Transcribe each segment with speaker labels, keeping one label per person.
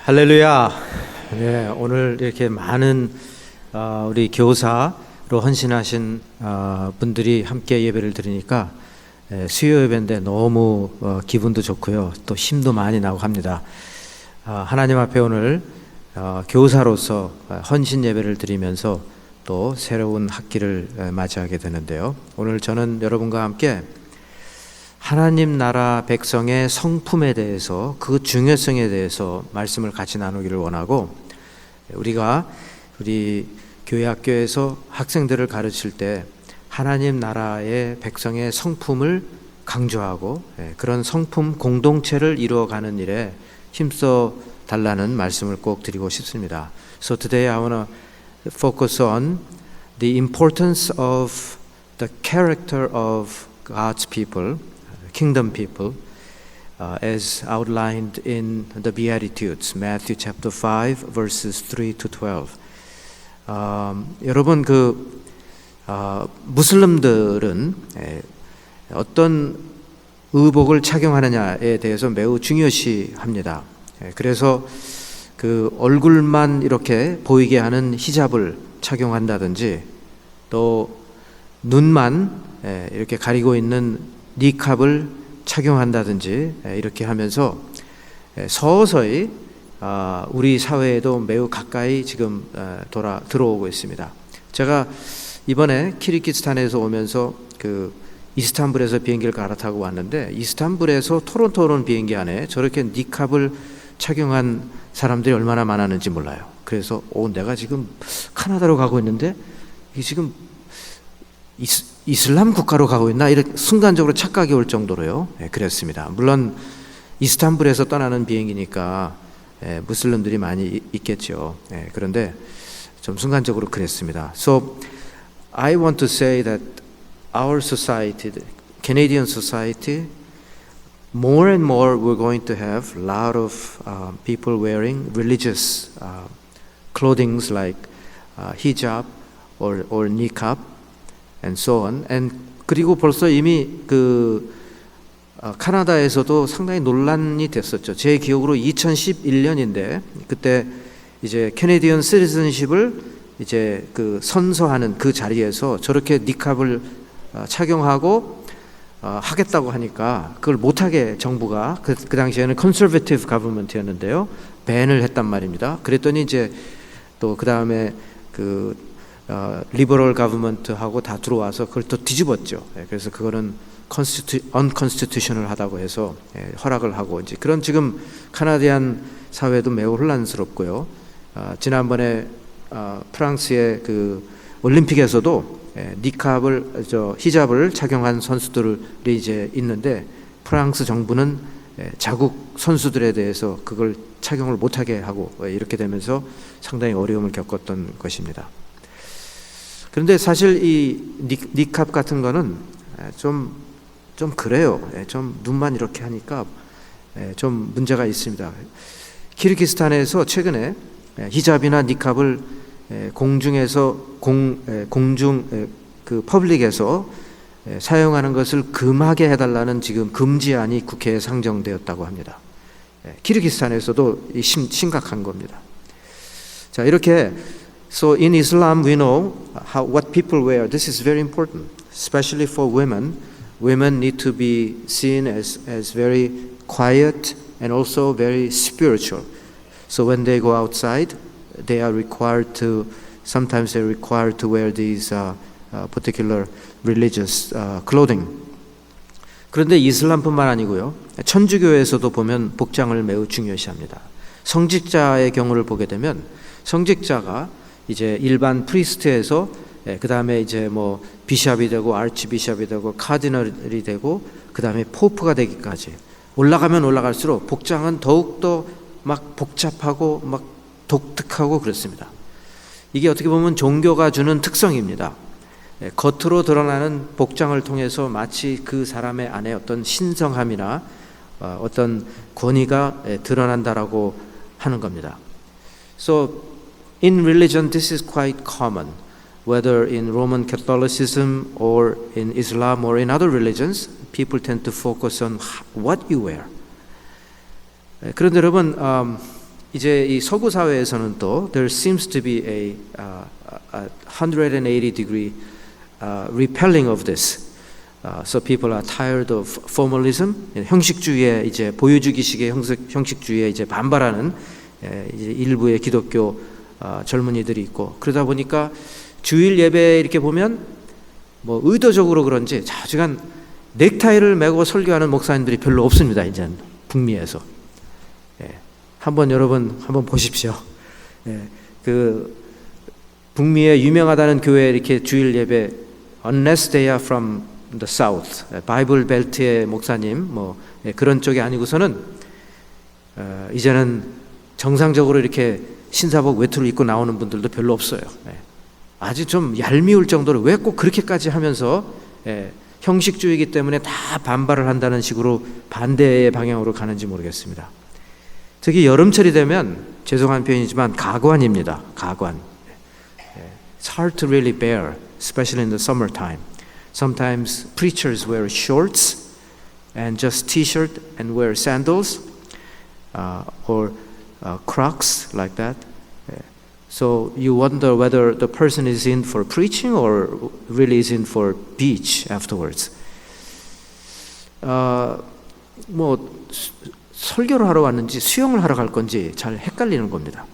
Speaker 1: 할렐루야. 네, 오늘 이렇게 많은 우리 교사로 헌신하신 분들이 함께 예배를 드리니까 수요 예배인데 너무 기분도 좋고요. 또 힘도 많이 나고 합니다. 하나님 앞에 오늘 교사로서 헌신 예배를 드리면서 또 새로운 학기를 맞이하게 되는데요. 오늘 저는 여러분과 함께 하나님 나라 백성의 성품에 대해서, 그 중요성에 대해서 말씀을 같이 나누기를 원하고, 우리 교회 학교에서 학생들을 가르칠 때 하나님 나라의 백성의 성품을 강조하고 그런 성품 공동체를 이루어가는 일에 힘써 달라는 말씀을 꼭 드리고 싶습니다. So today I want to focus on the importance of the character of God's people, kingdom people, as outlined in the Beatitudes, Matthew chapter 5, verses 3 to 12. 여러분, 무슬림들은 어떤 의복을 착용하느냐에 대해서 매우 중요시합니다. 그래서 그 얼굴만 이렇게 보이게 하는 히잡을 착용한다든지, 또 눈만 이렇게 가리고 있는 니캅을 착용한다든지, 이렇게 하면서 서서히 우리 사회에도 매우 가까이 지금 들어오고 있습니다. 제가 이번에 키르기스탄에서 오면서 이스탄불에서 비행기를 갈아타고 왔는데, 이스탄불에서 토론토로 오는 비행기 안에 저렇게 니캅을 착용한 사람들이 얼마나 많았는지 몰라요. 그래서 내가 지금 카나다로 가고 있는데 이게 지금 이슬람 국가로 가고 있나, 이렇게 순간적으로 착각이 올 정도로요. 그랬습니다. 물론 이스탄불에서 떠나는 비행기니까 무슬림들이 많이 있겠죠. 그런데 좀 순간적으로 그랬습니다. So I want to say that our society, the Canadian society, more and more we're going to have a lot of people wearing religious clothings like hijab or niqab and so on. And 그리고 벌써 이미 카나다에서도 상당히 논란이 됐었죠. 제 기억으로 2011년인데 그때 이제 캐네디언 시티즌십을 이제 선서하는 그 자리에서 저렇게 니캅을 착용하고 하겠다고 하니까 그걸 못하게 정부가 그 당시에는 컨서베티브 가버먼트였는데요, 밴을 했단 말입니다. 그랬더니 이제 또 그 다음에 리버럴 가버먼트하고 다 들어와서 그걸 또 뒤집었죠. 그래서 그거는 unconstitutional 하다고 해서 허락을 하고, 이제 그런 지금 카나디안 사회도 매우 혼란스럽고요. 지난번에 프랑스의 올림픽에서도 니캅을 히잡을 착용한 선수들이 이제 있는데, 프랑스 정부는 자국 선수들에 대해서 그걸 착용을 못하게 하고 이렇게 되면서 상당히 어려움을 겪었던 것입니다. 그런데 사실 이 니캅 같은 거는 좀 그래요. 좀 눈만 이렇게 하니까 좀 문제가 있습니다. 키르기스탄에서 최근에 히잡이나 니캅을 공중에서 퍼블릭에서 사용하는 것을 금하게 해달라는 지금 금지안이 국회에 상정되었다고 합니다. 키르기스탄에서도 심각한 겁니다. 자, 이렇게 So in Islam we know what people wear. This is very important, especially for women. Women need to be seen as very quiet and also very spiritual. So when they go outside, they are required to, sometimes they're required to wear these particular religious clothing. 그런데 이슬람뿐만 아니고요, 천주교에서도 보면 복장을 매우 중요시합니다. 성직자의 경우를 보게 되면 성직자가 이제 일반 프리스트에서 그 다음에 이제 뭐 비샵이 되고 아르치비샵이 되고 카디널이 되고 그 다음에 포프가 되기까지 올라가면 올라갈수록 복장은 더욱더 막 복잡하고 막 독특하고 그렇습니다. 이게 어떻게 보면 종교가 주는 특성입니다. 겉으로 드러나는 복장을 통해서 마치 그 사람의 안에 어떤 신성함이나 어떤 권위가 드러난다라고 하는 겁니다. So in religion this is quite common. whether in Roman Catholicism or in Islam or in other religions, people tend to focus on what you wear. 그런데 여러분, 이제 이 서구 사회에서는 또 there seems to be a 180 degree repelling of this. So people are tired of formalism, 형식주의에 이제 보여주기식의 형식주의에 이제 반발하는 이제 일부의 기독교 젊은이들이 있고, 그러다 보니까 주일 예배 이렇게 보면 뭐 의도적으로 그런지 자주간 넥타이를 메고 설교하는 목사님들이 별로 없습니다. 이제 북미에서. 한번 여러분 한번 보십시오. 그 북미에 유명하다는 교회 이렇게 주일 예배, unless they are from the south, 바이블 벨트의 목사님 뭐 그런 쪽이 아니고서는 이제는 정상적으로 이렇게 신사복 외투를 입고 나오는 분들도 별로 없어요. 아주 좀 얄미울 정도로 왜 꼭 그렇게까지 하면서 형식주의이기 때문에 다 반발을 한다는 식으로 반대의 방향으로 가는지 모르겠습니다. 특히 여름철이 되면 죄송한 표현이지만 가관입니다. 가관. It's hard to really bear, especially in the summertime. Sometimes preachers wear shorts and just t-shirt and wear sandals or Crocs like that. So you wonder whether the person is in for preaching or really is in for beach afterwards. 뭐 설교를 하러 왔는지 수영을 하러 갈 건지 잘 헷갈리는 겁니다.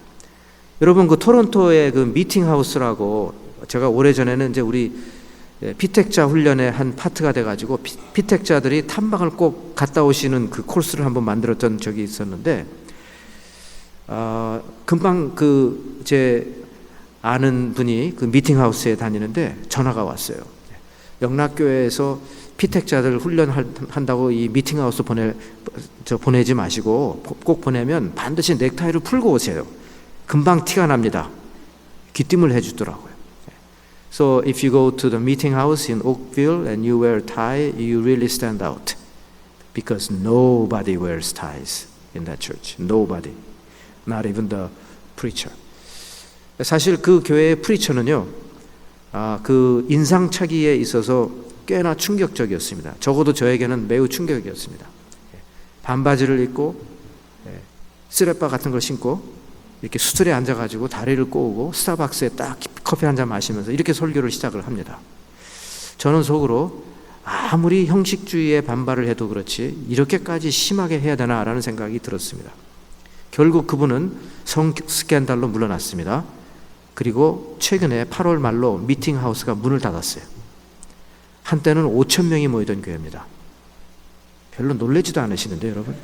Speaker 1: 여러분 그 토론토의 그 미팅하우스라고 제가 오래전에는 이제 우리 피택자 훈련의 한 파트가 돼가지고 피택자들이 탐방을 꼭 갔다 오시는 그 코스를 한번 만들었던 적이 있었는데 금방 그 제 아는 분이 그 미팅하우스에 다니는데 전화가 왔어요. 영락교회에서 피택자들 훈련한다고 이 미팅하우스 보내지 마시고 꼭 보내면 반드시 넥타이를 풀고 오세요. 금방 티가 납니다. 귀띔을 해주더라고요. So if you go to the meeting house in Oakville and you wear tie, you really stand out. Because nobody wears ties in that church. Nobody. Not even the preacher. 사실 그 교회의 프리처는요, 그 인상착의에 있어서 꽤나 충격적이었습니다. 적어도 저에게는 매우 충격이었습니다. 반바지를 입고 쓰레빠 같은 걸 신고 이렇게 수틀에 앉아가지고 다리를 꼬우고 스타벅스에 딱 커피 한 잔 마시면서 이렇게 설교를 시작을 합니다. 저는 속으로 아무리 형식주의에 반발을 해도 그렇지 이렇게까지 심하게 해야 되나라는 생각이 들었습니다. 결국 그분은 성 스캔들로 물러났습니다. 그리고 최근에 8월 말로 미팅하우스가 문을 닫았어요. 한때는 5천 명이 모이던 교회입니다. 별로 놀라지도 않으시는데 여러분,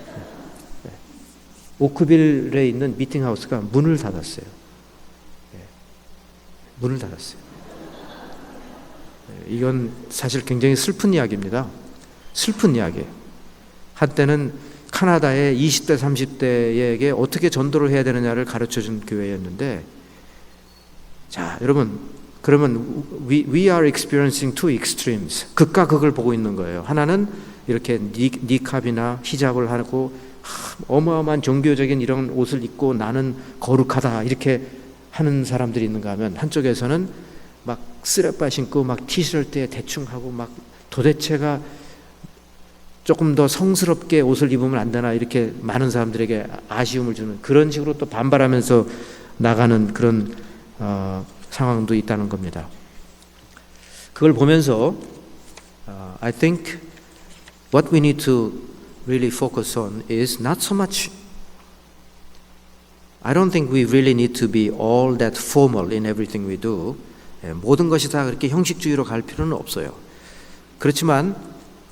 Speaker 1: 오크빌에 있는 미팅하우스가 문을 닫았어요. 문을 닫았어요. 이건 사실 굉장히 슬픈 이야기입니다. 슬픈 이야기예요. 한때는 카나다의 20대 30대에게 어떻게 전도를 해야 되느냐를 가르쳐준 교회였는데, 자 여러분, 그러면 we are experiencing two extremes. 극과 극을 보고 있는 거예요. 하나는 이렇게 니캅이나 히잡을 하고 어마어마한 종교적인 이런 옷을 입고 나는 거룩하다 이렇게 하는 사람들이 있는가 하면, 한쪽에서는 막 쓰레빠 신고 막 티셔츠에 대충 하고 막 도대체가 조금 더 성스럽게 옷을 입으면 안 되나 이렇게 많은 사람들에게 아쉬움을 주는 그런 식으로 또 반발하면서 나가는 그런 상황도 있다는 겁니다. 그걸 보면서 I think what we need to really focus on is not so much. I don't think we really need to be all that formal in everything we do. 모든 것이 다 그렇게 형식주의로 갈 필요는 없어요. 그렇지만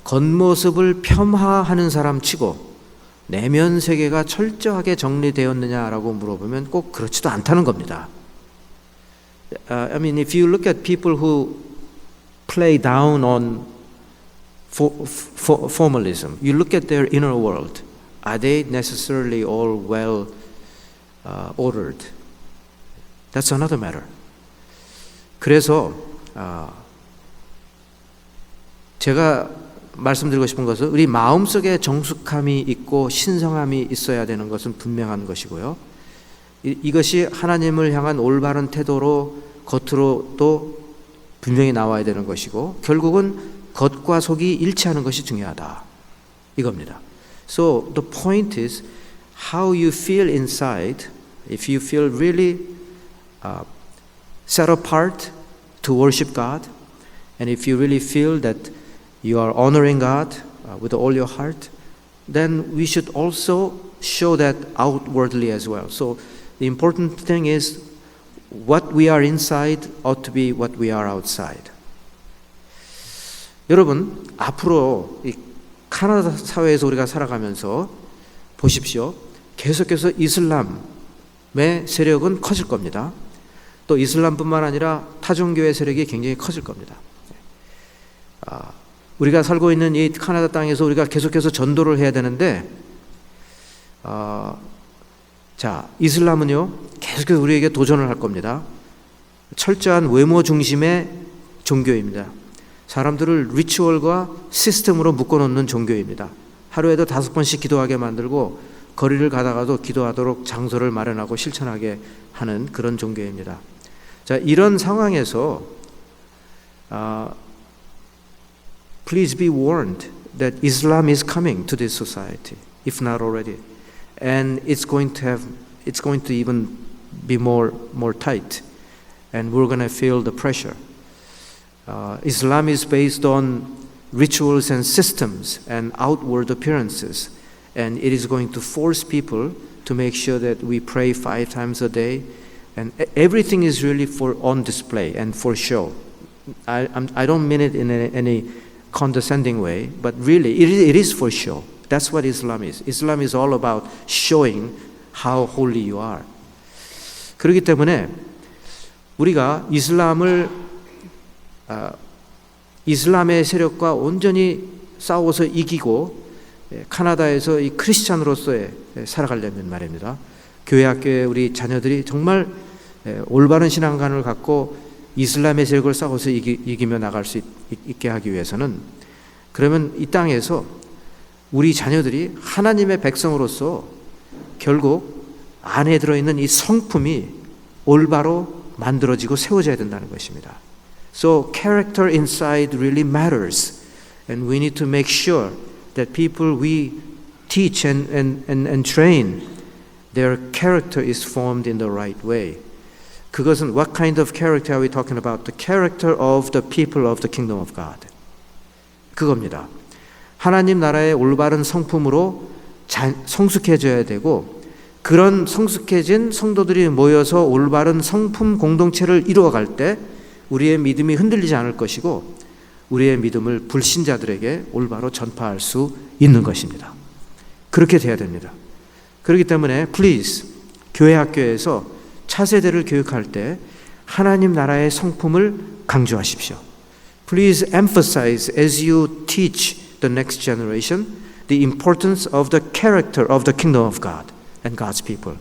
Speaker 1: 겉모습을 폄하하는 사람 치고 내면 세계가 철저하게 정리되었느냐라고 물어보면 꼭 그렇지도 않다는 겁니다. I mean, if you look at people who play down on formalism, you look at their inner world. Are they necessarily all well ordered? That's another matter. 그래서 제가 말씀드리고 싶은 것은 우리 마음속에 정숙함이 있고 신성함이 있어야 되는 것은 분명한 것이고요. 이것이 하나님을 향한 올바른 태도로 겉으로 또 분명히 나와야 되는 것이고 결국은 겉과 속이 일치하는 것이 중요하다. 이겁니다. So the point is how you feel inside. If you feel really set apart to worship God, and if you really feel that you are honoring God with all your heart, then we should also show that outwardly as well. So the important thing is what we are inside ought to be what we are outside. 여러분, 앞으로 이 카나다 사회에서 우리가 살아가면서 보십시오. 계속해서 이슬람의 세력은 커질 겁니다. 또 이슬람뿐만 아니라 타종교의 세력이 굉장히 커질 겁니다. 우리가 살고 있는 이 카나다 땅에서 우리가 계속해서 전도를 해야 되는데, 자, 이슬람은요, 계속해서 우리에게 도전을 할 겁니다. 철저한 외모 중심의 종교입니다. 사람들을 리추얼과 시스템으로 묶어놓는 종교입니다. 하루에도 5번씩 기도하게 만들고 거리를 가다가도 기도하도록 장소를 마련하고 실천하게 하는 그런 종교입니다. 자, 이런 상황에서 Please be warned that Islam is coming to this society, if not already, and it's going to even be more tight, and we're going to feel the pressure. Islam is based on rituals and systems and outward appearances, and it is going to force people to make sure that we pray 5 times a day, and everything is really on display and for show. I don't mean it in any condescending way, but really it is for show. That's what Islam is. Islam is all about showing how holy you are. 그렇기 때문에 우리가 이슬람의 세력과 온전히 싸워서 이기고 카나다에서 이 크리스찬으로서의 살아가려면 말입니다. 교회 학교에 우리 자녀들이 정말 올바른 신앙관을 갖고 이슬람의 세력을 싸워서 이기며 나갈 수 있게 하기 위해서는, 그러면 이 땅에서 우리 자녀들이 하나님의 백성으로서 결국 안에 들어있는 이 성품이 올바로 만들어지고 세워져야 된다는 것입니다. So character inside really matters, and we need to make sure that people we teach and train, their character is formed in the right way. 그것은 what kind of character are we talking about? The character of the people of the kingdom of God. 그겁니다. 하나님 나라의 올바른 성품으로 성숙해져야 되고, 그런 성숙해진 성도들이 모여서 올바른 성품 공동체를 이루어갈 때 우리의 믿음이 흔들리지 않을 것이고, 우리의 믿음을 불신자들에게 올바로 전파할 수 있는 것입니다. 그렇게 돼야 됩니다. 그렇기 때문에 please, 교회 학교에서 차세대를 교육할 때 하나님 나라의 성품을 강조하십시오. Please emphasize as you teach the next generation the importance of the character of the kingdom of God and God's people.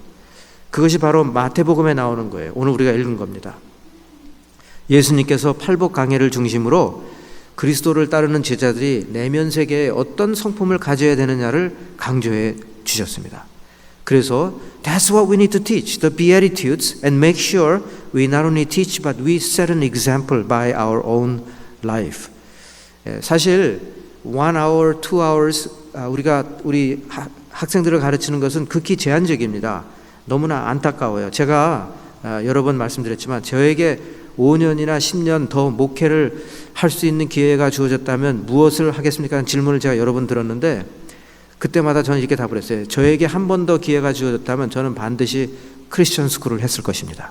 Speaker 1: 그것이 바로 마태복음에 나오는 거예요. 오늘 우리가 읽은 겁니다. 예수님께서 팔복 강해를 중심으로 그리스도를 따르는 제자들이 내면 세계에 어떤 성품을 가져야 되느냐를 강조해 주셨습니다. 그래서 that's what we need to teach, the Beatitudes, and make sure we not only teach but we set an example by our own life. 사실 1 hour, 2 hours 우리 학생들을 가르치는 것은 극히 제한적입니다. 너무나 안타까워요. 제가 여러 번 말씀드렸지만 저에게 5년이나 10년 더 목회를 할 수 있는 기회가 주어졌다면 무엇을 하겠습니까? 하는 질문을 제가 여러 번 들었는데 그때마다 저는 이렇게 답을 했어요. 저에게 한 번 더 기회가 주어졌다면 저는 반드시 크리스천 스쿨을 했을 것입니다.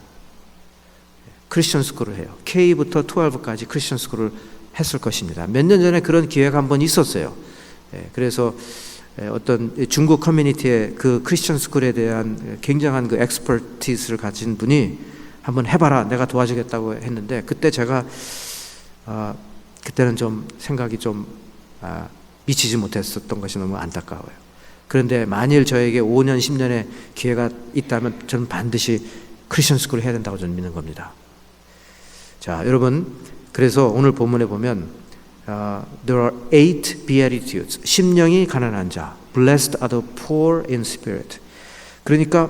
Speaker 1: 크리스천 스쿨을 해요. K부터 12까지 크리스천 스쿨을 했을 것입니다. 몇 년 전에 그런 기회가 한 번 있었어요. 그래서 어떤 중국 커뮤니티의 그 크리스천 스쿨에 대한 굉장한 그 엑스퍼티스를 가진 분이 한번 해봐라, 내가 도와주겠다고 했는데 그때 제가 그때는 좀 생각이 좀 미치지 못했었던 것이 너무 안타까워요. 그런데 만일 저에게 5년, 10년의 기회가 있다면 저는 반드시 크리스천 스쿨을 해야 된다고 저는 믿는 겁니다. 자, 여러분, 그래서 오늘 본문에 보면 there are 8 beatitudes. 심령이 가난한 자, blessed are the poor in spirit. 그러니까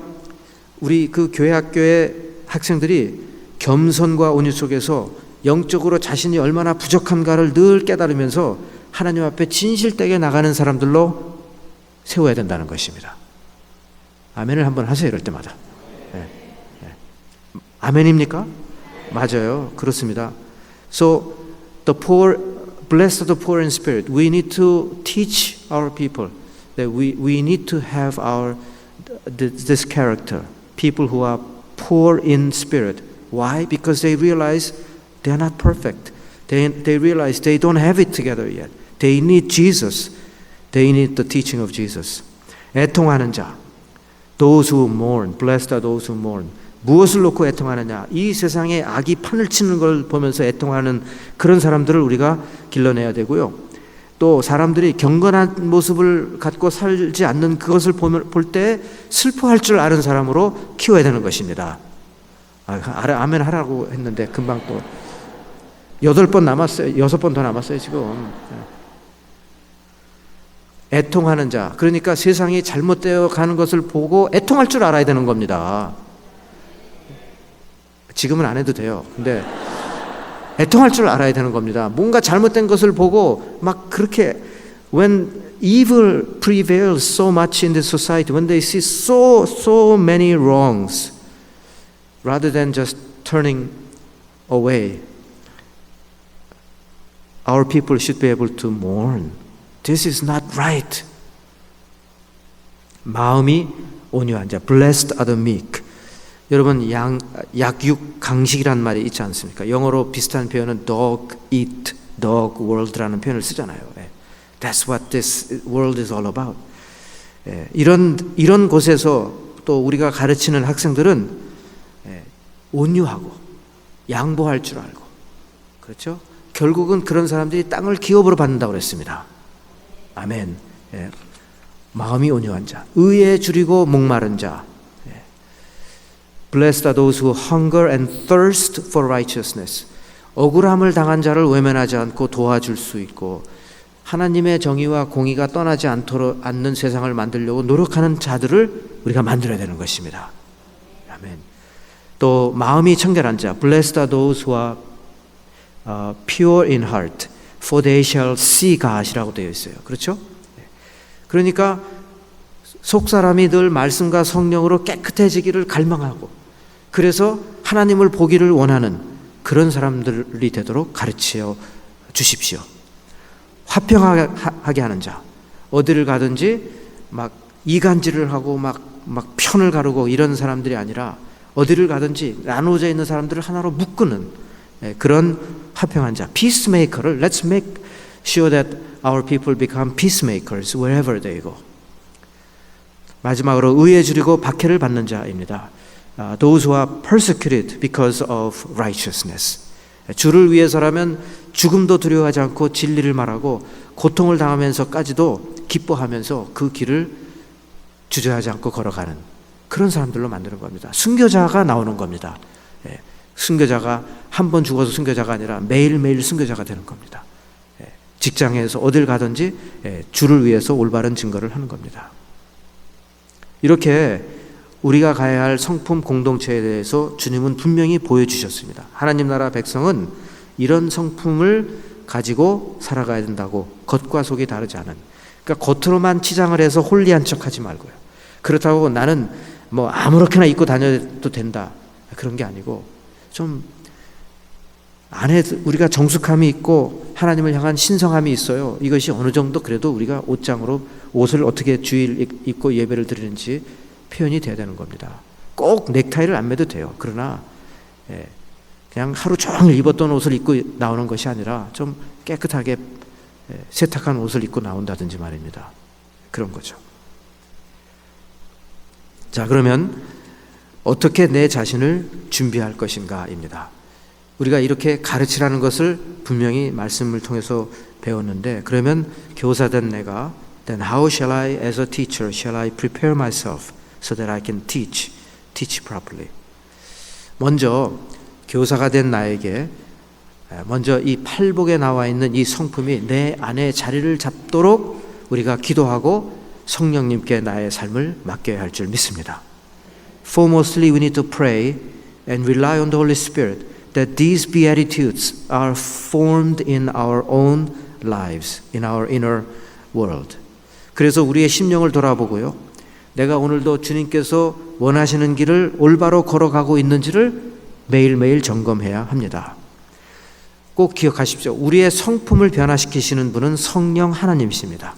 Speaker 1: 우리 그 교회 학교의 학생들이 겸손과 온유 속에서 영적으로 자신이 얼마나 부족한가를 늘 깨달으면서 하나님 앞에 진실되게 나가는 사람들로 세워야 된다는 것입니다. 아멘을 한번 하세요. 이럴 때마다. 네. 네. 아멘입니까? 맞아요. 그렇습니다. So the poor, blessed the poor in spirit. We need to teach our people that we need to have this character. People who are poor in spirit. Why? Because they realize they are not perfect. They realize they don't have it together yet. They need Jesus. They need the teaching of Jesus. 애통하는 자. Those who mourn. Blessed are those who mourn. 무엇을 놓고 애통하느냐? 이 세상에 악이 판을 치는 걸 보면서 애통하는 그런 사람들을 우리가 길러내야 되고요. 또 사람들이 경건한 모습을 갖고 살지 않는 그것을 볼 때 슬퍼할 줄 아는 사람으로 키워야 되는 것입니다. 아멘 하라고 했는데 금방 또 8번 남았어요. 6번 더 남았어요 지금. 애통하는 자. 그러니까 세상이 잘못되어 가는 것을 보고 애통할 줄 알아야 되는 겁니다. 지금은 안 해도 돼요. 근데 애통할 줄 알아야 되는 겁니다. 뭔가 잘못된 것을 보고 막 그렇게 when evil prevails so much in this society, when they see so many wrongs, rather than just turning away, our people should be able to mourn. This is not right. 마음이 온유한 자. Blessed are the meek. 여러분 약육 강식이란 말이 있지 않습니까? 영어로 비슷한 표현은 dog eat dog world라는 표현을 쓰잖아요. That's what this world is all about. 이런 곳에서 또 우리가 가르치는 학생들은 온유하고 양보할 줄 알고, 그렇죠? 결국은 그런 사람들이 땅을 기업으로 받는다고 그랬습니다. 아멘. 마음이 온유한 자, 의에 줄이고 목마른 자. Blessed are those who hunger and thirst for righteousness. 억울함을 당한 자를 외면하지 않고 도와줄 수 있고 하나님의 정의와 공의가 떠나지 않는 세상을 만들려고 노력하는 자들을 우리가 만들어야 되는 것입니다. 아멘. 또 마음이 청결한 자. Blessed are those who are pure in heart, for they shall see God이라고 되어 있어요. 그렇죠? 그러니까 속사람이 늘 말씀과 성령으로 깨끗해지기를 갈망하고 그래서 하나님을 보기를 원하는 그런 사람들이 되도록 가르쳐 주십시오. 화평하게 하는 자. 어디를 가든지 막 이간질을 하고 막 편을 가르고 이런 사람들이 아니라 어디를 가든지 나누어져 있는 사람들을 하나로 묶는 그런 화평한 자. Peacemaker를 let's make sure that our people become peacemakers wherever they go. 마지막으로 의에 줄이고 박해를 받는 자입니다. Those who are persecuted because of righteousness. 주를 위해서라면 죽음도 두려워하지 않고 진리를 말하고 고통을 당하면서까지도 기뻐하면서 그 길을 주저하지 않고 걸어가는 그런 사람들로 만드는 겁니다. 순교자가 나오는 겁니다. 순교자가 한 번 죽어서 순교자가 아니라 매일매일 순교자가 되는 겁니다. 직장에서 어딜 가든지 주를 위해서 올바른 증거를 하는 겁니다. 이렇게 우리가 가야 할 성품 공동체에 대해서 주님은 분명히 보여주셨습니다. 하나님 나라 백성은 이런 성품을 가지고 살아가야 된다고. 겉과 속이 다르지 않은. 그러니까 겉으로만 치장을 해서 홀리한 척하지 말고요. 그렇다고 나는 뭐 아무렇게나 입고 다녀도 된다, 그런 게 아니고 좀 안에 우리가 정숙함이 있고 하나님을 향한 신성함이 있어요. 이것이 어느 정도 그래도 우리가 옷을 어떻게 주일 입고 예배를 드리는지 표현이 돼야 되는 겁니다. 꼭 넥타이를 안 매도 돼요. 그러나 그냥 하루 종일 입었던 옷을 입고 나오는 것이 아니라 좀 깨끗하게 세탁한 옷을 입고 나온다든지 말입니다. 그런 거죠. 자, 그러면 어떻게 내 자신을 준비할 것인가입니다. 우리가 이렇게 가르치라는 것을 분명히 말씀을 통해서 배웠는데, 그러면 교사된 내가 then how shall I as a teacher shall I prepare myself so that I can teach properly. 먼저 교사가 된 나에게 먼저 이 팔복에 나와 있는 이 성품이 내 안에 자리를 잡도록 우리가 기도하고 성령님께 나의 삶을 맡겨야 할 줄 믿습니다. Foremostly we need to pray and rely on the Holy Spirit that these beatitudes are formed in our own lives, in our inner world. 그래서 우리의 심령을 돌아보고요. 내가 오늘도 주님께서 원하시는 길을 올바로 걸어가고 있는지를 매일매일 점검해야 합니다. 꼭 기억하십시오. 우리의 성품을 변화시키시는 분은 성령 하나님이십니다.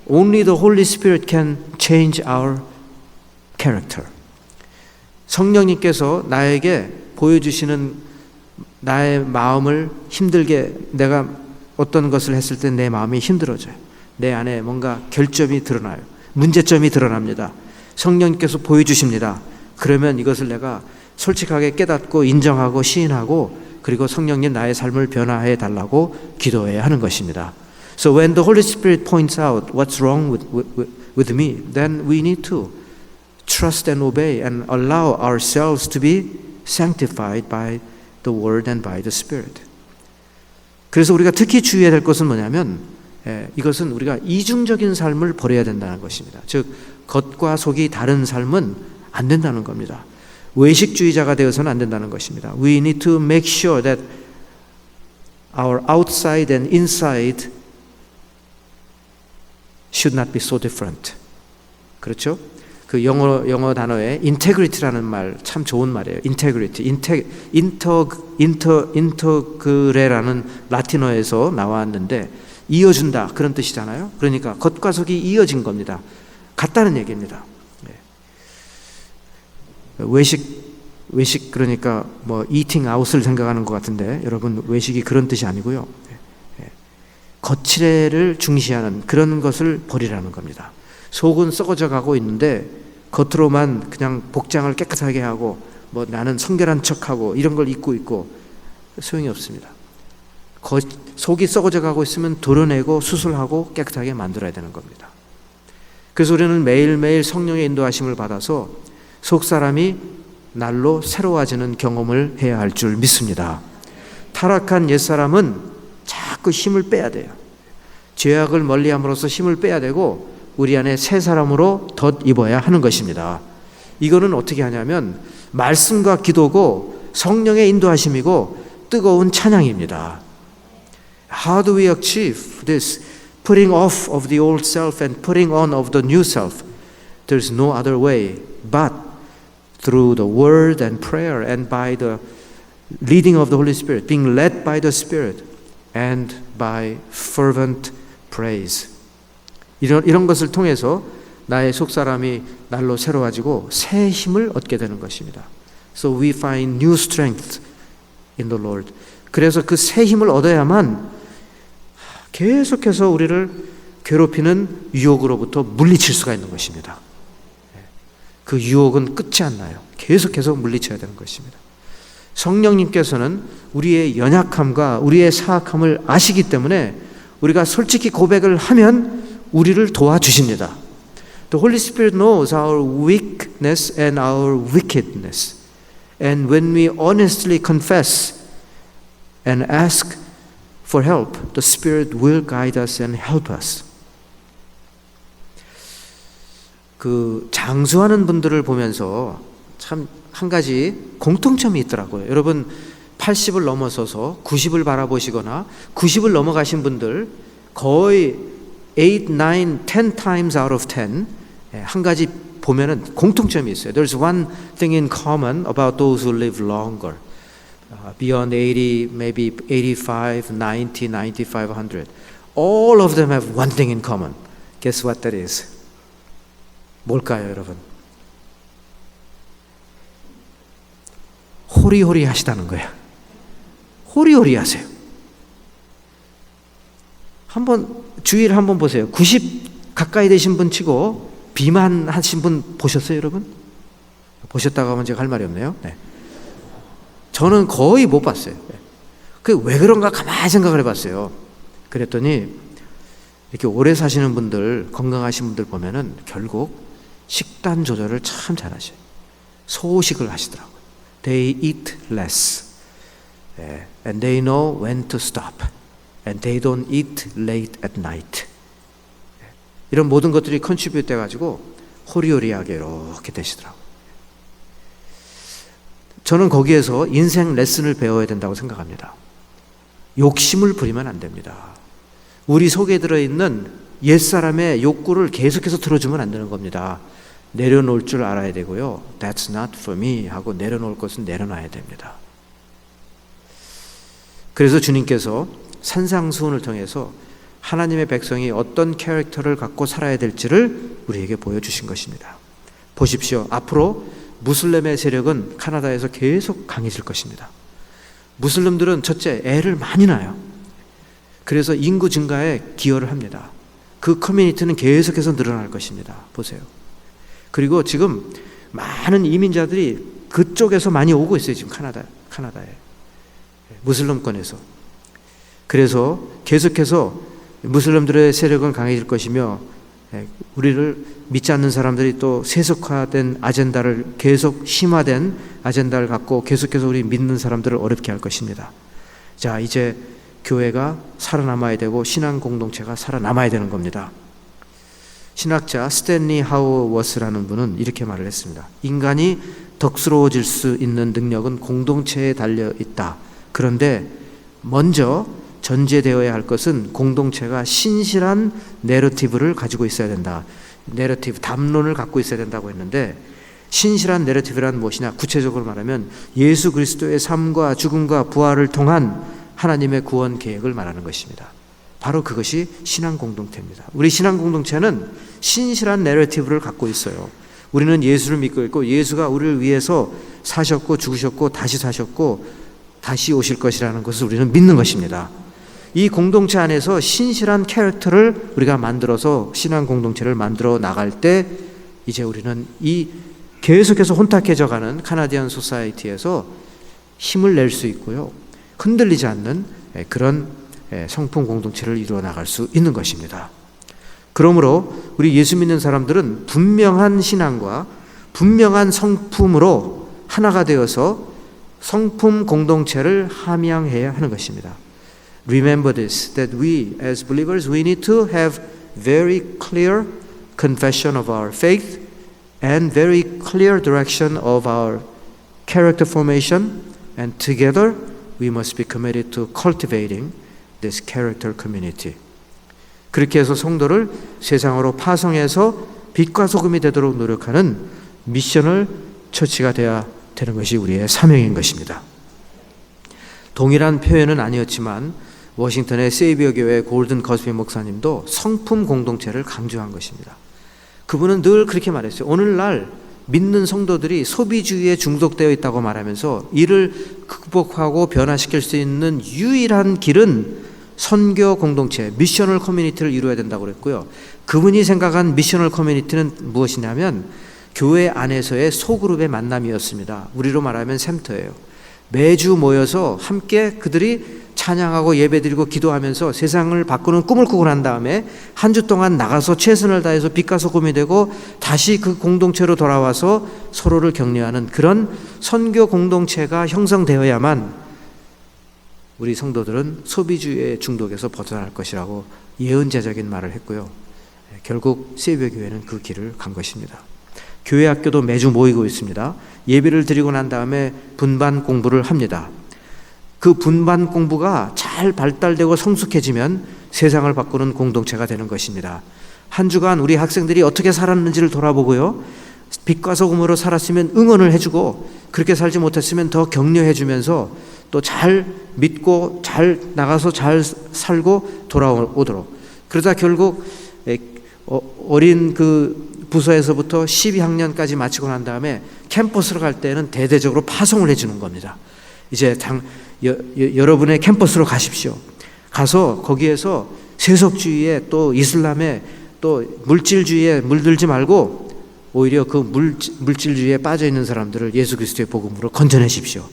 Speaker 1: Only the Holy Spirit can change our character. 성령님께서 나에게 보여주시는 나의 마음을 힘들게, 내가 어떤 것을 했을 때 내 마음이 힘들어져요. 내 안에 뭔가 결점이 드러나요. 문제점이 드러납니다. 성령님께서 보여주십니다. 그러면 이것을 내가 솔직하게 깨닫고 인정하고 시인하고, 그리고 성령님 나의 삶을 변화해 달라고 기도해야 하는 것입니다. So when the Holy Spirit points out what's wrong with me, then we need to trust and obey and allow ourselves to be sanctified by the Word and by the Spirit. 그래서 우리가 특히 주의해야 될 것은 뭐냐면, 이것은 우리가 이중적인 삶을 버려야 된다는 것입니다. 즉 겉과 속이 다른 삶은 안 된다는 겁니다. 외식주의자가 되어서는 안 된다는 것입니다. We need to make sure that our outside and inside should not be so different. 그렇죠? 그 영어 단어에 integrity라는 말 참 좋은 말이에요. integrity, 인터그레라는 라틴어에서 나왔는데 이어준다 그런 뜻이잖아요. 그러니까 겉과 속이 이어진 겁니다. 같다는 얘기입니다. 외식 그러니까 뭐 eating out을 생각하는 것 같은데, 여러분 외식이 그런 뜻이 아니고요. 거칠애를 중시하는 그런 것을 버리라는 겁니다. 속은 썩어져 가고 있는데 겉으로만 그냥 복장을 깨끗하게 하고 뭐 나는 성결한 척하고 이런 걸 입고 있고 소용이 없습니다. 속이 썩어져 가고 있으면 도려내고 수술하고 깨끗하게 만들어야 되는 겁니다. 그래서 우리는 매일매일 성령의 인도하심을 받아서 속사람이 날로 새로워지는 경험을 해야 할 줄 믿습니다. 타락한 옛사람은 자꾸 힘을 빼야 돼요. 죄악을 멀리함으로써 힘을 빼야 되고 우리 안에 새 사람으로 덧입어야 하는 것입니다. 이거는 어떻게 하냐면 말씀과 기도고 성령의 인도하심이고 뜨거운 찬양입니다. How do we achieve this? Putting off of the old self and putting on of the new self. There's no other way but through the word and prayer and by the leading of the Holy Spirit, being led by the Spirit and by fervent praise. 이런 것을 통해서 나의 속사람이 날로 새로워지고 새 힘을 얻게 되는 것입니다. So we find new strength in the Lord. 그래서 그 새 힘을 얻어야만 계속해서 우리를 괴롭히는 유혹으로부터 물리칠 수가 있는 것입니다. 그 유혹은 끝이 안 나요. 계속해서 물리쳐야 되는 것입니다. 성령님께서는 우리의 연약함과 우리의 사악함을 아시기 때문에 우리가 솔직히 고백을 하면 우리를 도와주십니다. The Holy Spirit knows our weakness and our wickedness. And when we honestly confess and ask for help, the Spirit will guide us and help us. 그 장수하는 분들을 보면서 참 한 가지 공통점이 있더라고요. 여러분 80을 넘어서서 90을 바라보시거나 90을 넘어가신 분들 거의 8, 9, 10 times out of 10 한 가지 보면은 공통점이 있어요. There's one thing in common about those who live longer. Beyond 80, maybe 85, 90, 95, 100. All of them have one thing in common. Guess what that is? 뭘까요, 여러분? 호리호리 하시다는 거예요. 호리호리 하세요. 주위를 한번 보세요. 90 가까이 되신 분 치고 비만하신 분 보셨어요, 여러분? 보셨다고 하면 제가 할 말이 없네요. 네. 저는 거의 못 봤어요. 그 왜 그런가 가만히 생각을 해봤어요. 그랬더니 이렇게 오래 사시는 분들, 건강하신 분들 보면은 결국 식단 조절을 참 잘하셔요. 소식을 하시더라고요. They eat less, and they know when to stop, and they don't eat late at night. 이런 모든 것들이 컨트리뷰트 돼가지고 호리호리하게 이렇게 되시더라고요. 저는 거기에서 인생 레슨을 배워야 된다고 생각합니다. 욕심을 부리면 안 됩니다. 우리 속에 들어있는 옛사람의 욕구를 계속해서 들어주면 안 되는 겁니다. 내려놓을 줄 알아야 되고요. That's not for me 하고 내려놓을 것은 내려놔야 됩니다. 그래서 주님께서 산상수훈을 통해서 하나님의 백성이 어떤 캐릭터를 갖고 살아야 될지를 우리에게 보여주신 것입니다. 보십시오. 앞으로 무슬림의 세력은 카나다에서 계속 강해질 것입니다. 무슬림들은 첫째, 애를 많이 낳아요. 그래서 인구 증가에 기여를 합니다. 그 커뮤니티는 계속해서 늘어날 것입니다. 보세요. 그리고 지금 많은 이민자들이 그쪽에서 많이 오고 있어요. 지금 카나다에. 무슬림권에서. 그래서 계속해서 무슬림들의 세력은 강해질 것이며 우리를 믿지 않는 사람들이 또 세속화된 아젠다를 계속 심화된 아젠다를 갖고 계속해서 우리 믿는 사람들을 어렵게 할 것입니다. 자, 이제 교회가 살아남아야 되고 신앙 공동체가 살아남아야 되는 겁니다. 신학자 스탠리 하우워스라는 분은 이렇게 말을 했습니다. 인간이 덕스러워질 수 있는 능력은 공동체에 달려 있다. 그런데 먼저 전제되어야 할 것은 공동체가 신실한 내러티브를 가지고 있어야 된다. 내러티브, 담론을 갖고 있어야 된다고 했는데 신실한 내러티브란 무엇이냐? 구체적으로 말하면 예수 그리스도의 삶과 죽음과 부활을 통한 하나님의 구원 계획을 말하는 것입니다. 바로 그것이 신앙 공동체입니다. 우리 신앙 공동체는 신실한 내러티브를 갖고 있어요. 우리는 예수를 믿고 있고 예수가 우리를 위해서 사셨고 죽으셨고 다시 사셨고 다시 오실 것이라는 것을 우리는 믿는 것입니다. 이 공동체 안에서 신실한 캐릭터를 우리가 만들어서 신앙 공동체를 만들어 나갈 때 이제 우리는 이 계속해서 혼탁해져가는 카나디안 소사이티에서 힘을 낼 수 있고요. 흔들리지 않는 그런 성품 공동체를 이루어 나갈 수 있는 것입니다. 그러므로 우리 예수 믿는 사람들은 분명한 신앙과 분명한 성품으로 하나가 되어서 성품 공동체를 함양해야 하는 것입니다. Remember this, that we as believers, we need to have very clear confession of our faith and very clear direction of our character formation, and together we must be committed to cultivating this character community. 그렇게 해서 성도를 세상으로 파송해서 빛과 소금이 되도록 노력하는 미셔널 처치가 되어야 되는 것이 우리의 사명인 것입니다. 동일한 표현은 아니었지만 워싱턴의 세이비어 교회 골든 거스비 목사님도 성품 공동체를 강조한 것입니다. 그분은 늘 그렇게 말했어요. 오늘날 믿는 성도들이 소비주의에 중독되어 있다고 말하면서 이를 극복하고 변화시킬 수 있는 유일한 길은 선교 공동체, 미셔널 커뮤니티를 이루어야 된다고 그랬고요. 그분이 생각한 미셔널 커뮤니티는 무엇이냐면 교회 안에서의 소그룹의 만남이었습니다. 우리로 말하면 샘터예요. 매주 모여서 함께 그들이 찬양하고 예배드리고 기도하면서 세상을 바꾸는 꿈을 꾸고 난 다음에 한 주 동안 나가서 최선을 다해서 빛과 소금이 되고 다시 그 공동체로 돌아와서 서로를 격려하는 그런 선교 공동체가 형성되어야만 우리 성도들은 소비주의의 중독에서 벗어날 것이라고 예언자적인 말을 했고요. 결국 세이비어 교회는 그 길을 간 것입니다. 교회 학교도 매주 모이고 있습니다. 예배를 드리고 난 다음에 분반 공부를 합니다. 그 분반 공부가 잘 발달되고 성숙해지면 세상을 바꾸는 공동체가 되는 것입니다. 한 주간 우리 학생들이 어떻게 살았는지를 돌아보고요. 빛과 소금으로 살았으면 응원을 해주고 그렇게 살지 못했으면 더 격려해주면서 또 잘 믿고 잘 나가서 잘 살고 돌아오도록. 그러다 결국 어린 그 부서에서부터 12학년까지 마치고 난 다음에 캠퍼스로 갈 때는 대대적으로 파송을 해주는 겁니다. 이제 여러분의 캠퍼스로 가십시오. 가서 거기에서 세속주의에 또 이슬람에 또 물질주의에 물들지 말고 오히려 그 물질주의에 빠져 있는 사람들을 예수 그리스도의 복음으로 건져내십시오.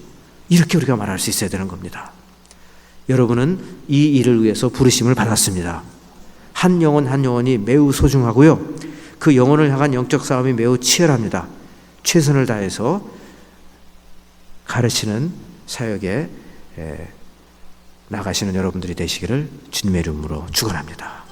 Speaker 1: 이렇게 우리가 말할 수 있어야 되는 겁니다. 여러분은 이 일을 위해서 부르심을 받았습니다. 한 영혼 한 영혼이 매우 소중하고요. 그 영혼을 향한 영적 싸움이 매우 치열합니다. 최선을 다해서 가르치는 사역에 나가시는 여러분들이 되시기를 주님의 이름으로 축원합니다.